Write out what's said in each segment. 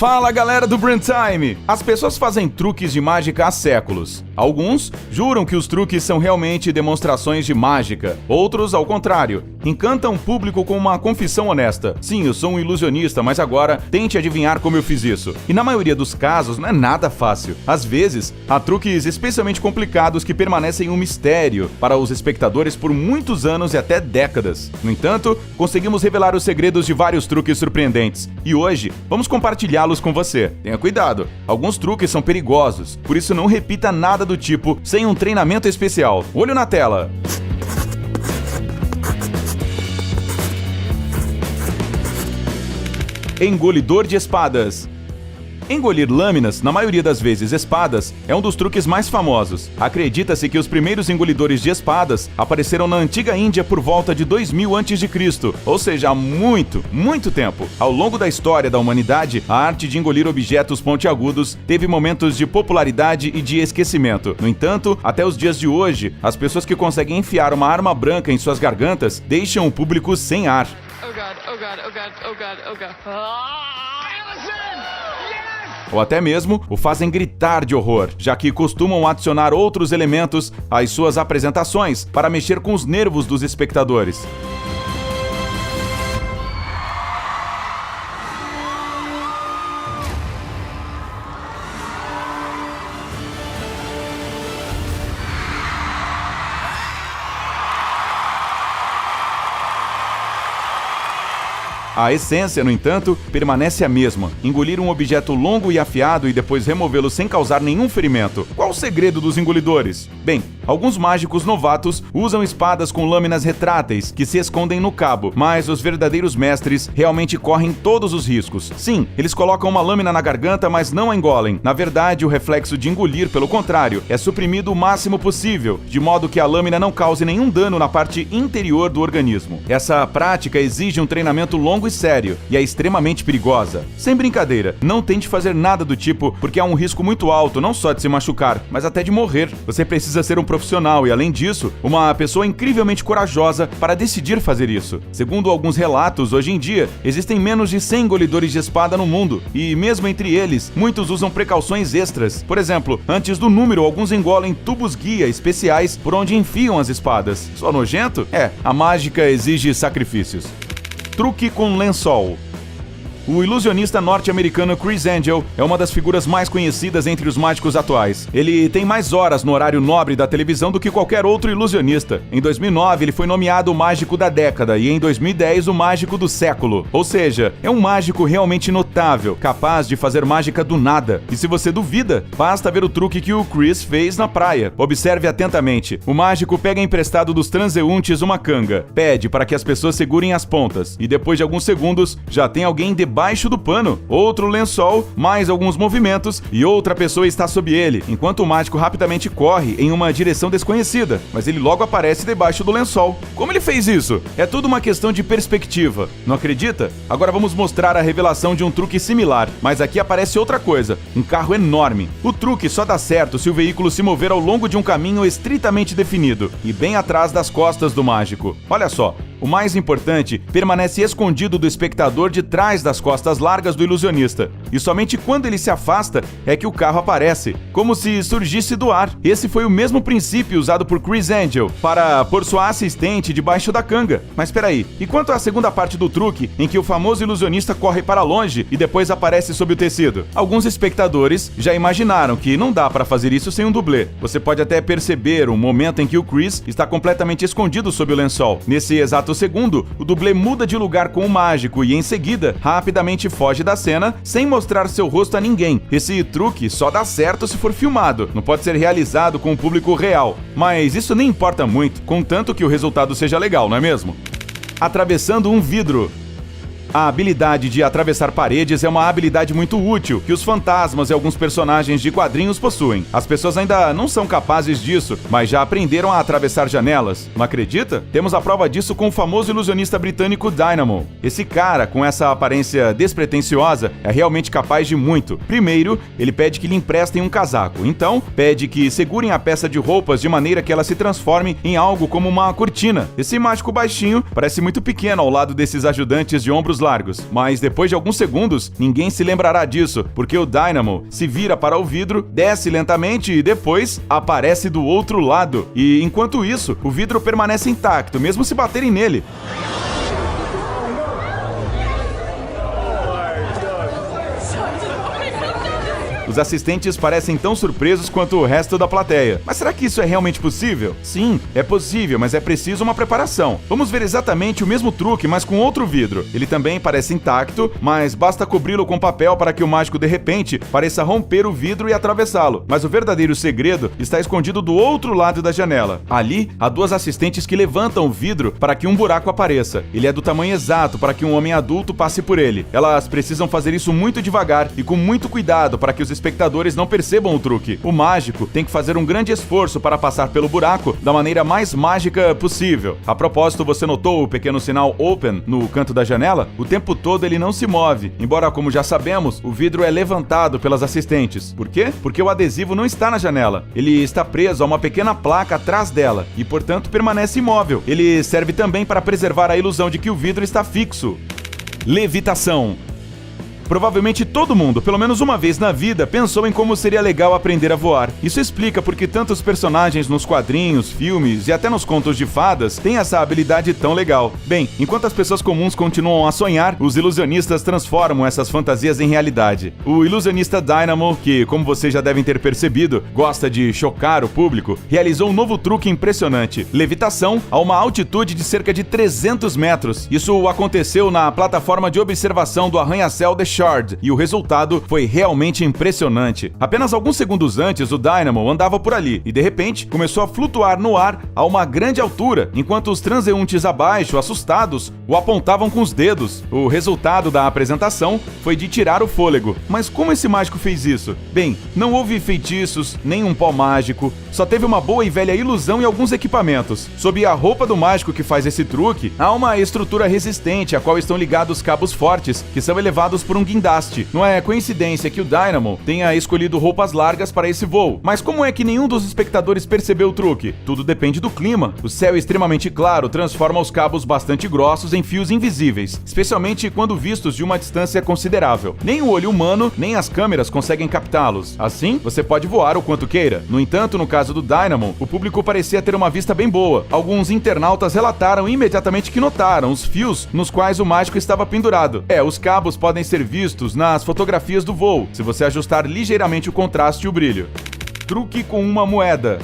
Fala galera do Brand Time! As pessoas fazem truques de mágica há séculos. Alguns juram que os truques são realmente demonstrações de mágica. Outros, ao contrário, encantam o público com uma confissão honesta. Sim, eu sou um ilusionista, mas agora tente adivinhar como eu fiz isso. E na maioria dos casos não é nada fácil. Às vezes, há truques especialmente complicados que permanecem um mistério para os espectadores por muitos anos e até décadas. No entanto, conseguimos revelar os segredos de vários truques surpreendentes. E hoje, vamos compartilhá-los com você. Tenha cuidado, alguns truques são perigosos, por isso não repita nada do tipo sem um treinamento especial. Olho na tela! Engolidor de espadas. Engolir lâminas, na maioria das vezes espadas, é um dos truques mais famosos. Acredita-se que os primeiros engolidores de espadas apareceram na antiga Índia por volta de 2000 a.C., ou seja, há muito tempo. Ao longo da história da humanidade, a arte de engolir objetos pontiagudos teve momentos de popularidade e de esquecimento. No entanto, até os dias de hoje, as pessoas que conseguem enfiar uma arma branca em suas gargantas deixam o público sem ar. Oh God, oh God, oh God, oh God, oh God. Ou até mesmo o fazem gritar de horror, já que costumam adicionar outros elementos às suas apresentações para mexer com os nervos dos espectadores. A essência, no entanto, permanece a mesma: engolir um objeto longo e afiado e depois removê-lo sem causar nenhum ferimento. Qual o segredo dos engolidores? Bem, alguns mágicos novatos usam espadas com lâminas retráteis que se escondem no cabo, mas os verdadeiros mestres realmente correm todos os riscos. Sim, eles colocam uma lâmina na garganta, mas não a engolem. Na verdade, o reflexo de engolir, pelo contrário, é suprimido o máximo possível, de modo que a lâmina não cause nenhum dano na parte interior do organismo. Essa prática exige um treinamento longo e sério, e é extremamente perigosa. Sem brincadeira, não tente fazer nada do tipo, porque há um risco muito alto, não só de se machucar, mas até de morrer. Você precisa ser um profissional e, além disso, uma pessoa incrivelmente corajosa para decidir fazer isso. Segundo alguns relatos, hoje em dia, existem menos de 100 engolidores de espada no mundo, e mesmo entre eles, muitos usam precauções extras. Por exemplo, antes do número, alguns engolem tubos-guia especiais por onde enfiam as espadas. Só nojento? A mágica exige sacrifícios. Truque com lençol. O ilusionista norte-americano Criss Angel é uma das figuras mais conhecidas entre os mágicos atuais. Ele tem mais horas no horário nobre da televisão do que qualquer outro ilusionista. Em 2009, ele foi nomeado o mágico da década e em 2010 o mágico do século. Ou seja, é um mágico realmente notável, capaz de fazer mágica do nada. E se você duvida, basta ver o truque que o Criss fez na praia. Observe atentamente. O mágico pega emprestado dos transeuntes uma canga, pede para que as pessoas segurem as pontas e depois de alguns segundos já tem alguém debaixo do pano, outro lençol, mais alguns movimentos e outra pessoa está sob ele, enquanto o mágico rapidamente corre em uma direção desconhecida, mas ele logo aparece debaixo do lençol. Como ele fez isso? É tudo uma questão de perspectiva, não acredita? Agora vamos mostrar a revelação de um truque similar, mas aqui aparece outra coisa, um carro enorme. O truque só dá certo se o veículo se mover ao longo de um caminho estritamente definido e bem atrás das costas do mágico. Olha só, o mais importante permanece escondido do espectador de trás das costas largas do ilusionista. E somente quando ele se afasta é que o carro aparece, como se surgisse do ar. Esse foi o mesmo princípio usado por Criss Angel para pôr sua assistente debaixo da canga. Mas peraí, e quanto à segunda parte do truque, em que o famoso ilusionista corre para longe e depois aparece sob o tecido? Alguns espectadores já imaginaram que não dá para fazer isso sem um dublê. Você pode até perceber o momento em que o Criss está completamente escondido sob o lençol. Nesse exato segundo, o dublê muda de lugar com o mágico e, em seguida, rapidamente foge da cena sem mostrar seu rosto a ninguém. Esse truque só dá certo se for filmado, não pode ser realizado com o público real. Mas isso nem importa muito, contanto que o resultado seja legal, não é mesmo? Atravessando um vidro. A habilidade de atravessar paredes é uma habilidade muito útil que os fantasmas e alguns personagens de quadrinhos possuem. As pessoas ainda não são capazes disso, mas já aprenderam a atravessar janelas. Não acredita? Temos a prova disso com o famoso ilusionista britânico Dynamo. Esse cara, com essa aparência despretensiosa, é realmente capaz de muito. Primeiro, ele pede que lhe emprestem um casaco. Então, pede que segurem a peça de roupas de maneira que ela se transforme em algo como uma cortina. Esse mágico baixinho parece muito pequeno ao lado desses ajudantes de ombros largos. Mas depois de alguns segundos, ninguém se lembrará disso, porque o Dynamo se vira para o vidro, desce lentamente e depois aparece do outro lado. E enquanto isso, o vidro permanece intacto, mesmo se baterem nele. Os assistentes parecem tão surpresos quanto o resto da plateia. Mas será que isso é realmente possível? Sim, é possível, mas é preciso uma preparação. Vamos ver exatamente o mesmo truque, mas com outro vidro. Ele também parece intacto, mas basta cobri-lo com papel para que o mágico de repente pareça romper o vidro e atravessá-lo. Mas o verdadeiro segredo está escondido do outro lado da janela. Ali, há duas assistentes que levantam o vidro para que um buraco apareça. Ele é do tamanho exato para que um homem adulto passe por ele. Elas precisam fazer isso muito devagar e com muito cuidado para que os espectadores não percebam o truque. O mágico tem que fazer um grande esforço para passar pelo buraco da maneira mais mágica possível. A propósito, você notou o pequeno sinal Open no canto da janela? O tempo todo ele não se move, embora, como já sabemos, o vidro é levantado pelas assistentes. Por quê? Porque o adesivo não está na janela. Ele está preso a uma pequena placa atrás dela e, portanto, permanece imóvel. Ele serve também para preservar a ilusão de que o vidro está fixo. Levitação. Provavelmente todo mundo, pelo menos uma vez na vida, pensou em como seria legal aprender a voar. Isso explica porque tantos personagens nos quadrinhos, filmes e até nos contos de fadas têm essa habilidade tão legal. Bem, enquanto as pessoas comuns continuam a sonhar, os ilusionistas transformam essas fantasias em realidade. O ilusionista Dynamo, que, como vocês já devem ter percebido, gosta de chocar o público, realizou um novo truque impressionante: levitação a uma altitude de cerca de 300 metros. Isso aconteceu na plataforma de observação do arranha-céu The Shard, e o resultado foi realmente impressionante. Apenas alguns segundos antes, o Dynamo andava por ali e, de repente, começou a flutuar no ar a uma grande altura, enquanto os transeuntes abaixo, assustados, o apontavam com os dedos. O resultado da apresentação foi de tirar o fôlego. Mas como esse mágico fez isso? Bem, não houve feitiços, nem um pó mágico, só teve uma boa e velha ilusão e alguns equipamentos. Sob a roupa do mágico que faz esse truque, há uma estrutura resistente a qual estão ligados cabos fortes, que são elevados por um guindaste. Não é coincidência que o Dynamo tenha escolhido roupas largas para esse voo. Mas como é que nenhum dos espectadores percebeu o truque? Tudo depende do clima. O céu extremamente claro transforma os cabos bastante grossos em fios invisíveis, especialmente quando vistos de uma distância considerável. Nem o olho humano, nem as câmeras conseguem captá-los. Assim, você pode voar o quanto queira. No entanto, no caso do Dynamo, o público parecia ter uma vista bem boa. Alguns internautas relataram imediatamente que notaram os fios nos quais o mágico estava pendurado. Os cabos podem ser vistos nas fotografias do voo, se você ajustar ligeiramente o contraste e o brilho. Truque com uma moeda.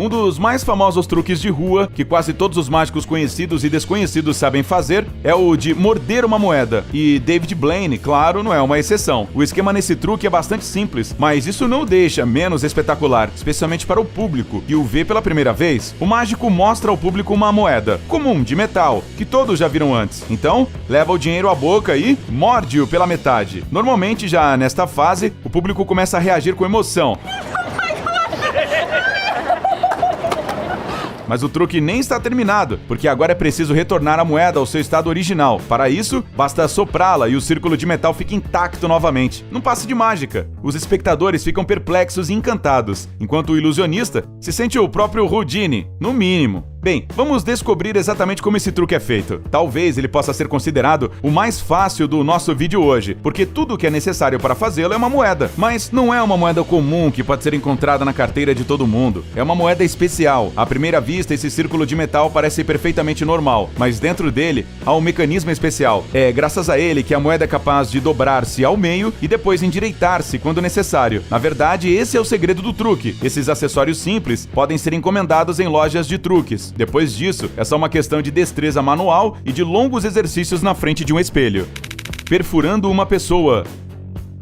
Um dos mais famosos truques de rua, que quase todos os mágicos conhecidos e desconhecidos sabem fazer, é o de morder uma moeda. E David Blaine, claro, não é uma exceção. O esquema nesse truque é bastante simples, mas isso não o deixa menos espetacular, especialmente para o público, que o vê pela primeira vez. O mágico mostra ao público uma moeda, comum, de metal, que todos já viram antes. Então, leva o dinheiro à boca e morde-o pela metade. Normalmente, já nesta fase, o público começa a reagir com emoção. Mas o truque nem está terminado, porque agora é preciso retornar a moeda ao seu estado original. Para isso, basta soprá-la e o círculo de metal fica intacto novamente. Num passe de mágica. Os espectadores ficam perplexos e encantados, enquanto o ilusionista se sente o próprio Houdini, no mínimo. Bem, vamos descobrir exatamente como esse truque é feito. Talvez ele possa ser considerado o mais fácil do nosso vídeo hoje, porque tudo o que é necessário para fazê-lo é uma moeda. Mas não é uma moeda comum que pode ser encontrada na carteira de todo mundo. É uma moeda especial. À primeira vista, esse círculo de metal parece perfeitamente normal, mas dentro dele há um mecanismo especial. É graças a ele que a moeda é capaz de dobrar-se ao meio e depois endireitar-se quando necessário. Na verdade, esse é o segredo do truque. Esses acessórios simples podem ser encomendados em lojas de truques. Depois disso, é só uma questão de destreza manual e de longos exercícios na frente de um espelho. Perfurando uma pessoa.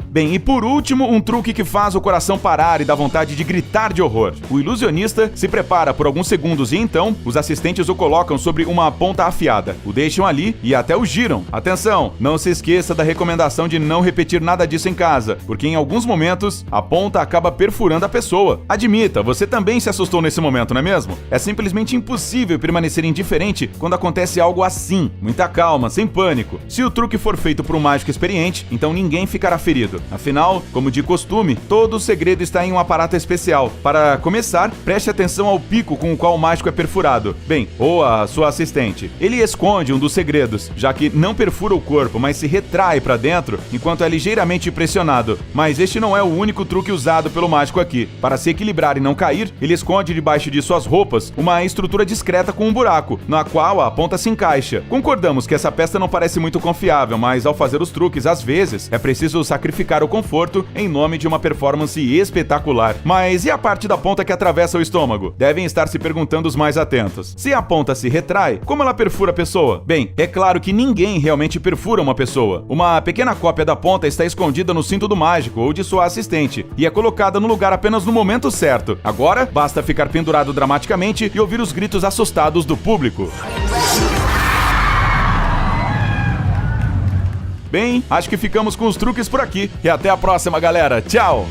Bem, e por último, um truque que faz o coração parar e dá vontade de gritar de horror. O ilusionista se prepara por alguns segundos e então, os assistentes o colocam sobre uma ponta afiada, o deixam ali e até o giram. Atenção, não se esqueça da recomendação de não repetir nada disso em casa, porque em alguns momentos, a ponta acaba perfurando a pessoa. Admita, você também se assustou nesse momento, não é mesmo? É simplesmente impossível permanecer indiferente quando acontece algo assim. Muita calma, sem pânico. Se o truque for feito por um mágico experiente, então ninguém ficará ferido. feito. Afinal, como de costume, todo o segredo está em um aparato especial. Para começar, preste atenção ao pico com o qual o mágico é perfurado. Bem, ou a sua assistente. Ele esconde um dos segredos, já que não perfura o corpo, mas se retrai para dentro enquanto é ligeiramente pressionado. Mas este não é o único truque usado pelo mágico aqui. Para se equilibrar e não cair, ele esconde debaixo de suas roupas uma estrutura discreta com um buraco, na qual a ponta se encaixa. Concordamos que essa peça não parece muito confiável, mas ao fazer os truques, às vezes, é preciso sacrificar o conforto em nome de uma performance espetacular. Mas e a parte da ponta que atravessa o estômago? Devem estar se perguntando os mais atentos. Se a ponta se retrai, como ela perfura a pessoa? Bem, é claro que ninguém realmente perfura uma pessoa. Uma pequena cópia da ponta está escondida no cinto do mágico ou de sua assistente e é colocada no lugar apenas no momento certo. Agora, basta ficar pendurado dramaticamente e ouvir os gritos assustados do público. Bem, acho que ficamos com os truques por aqui. E até a próxima, galera. Tchau!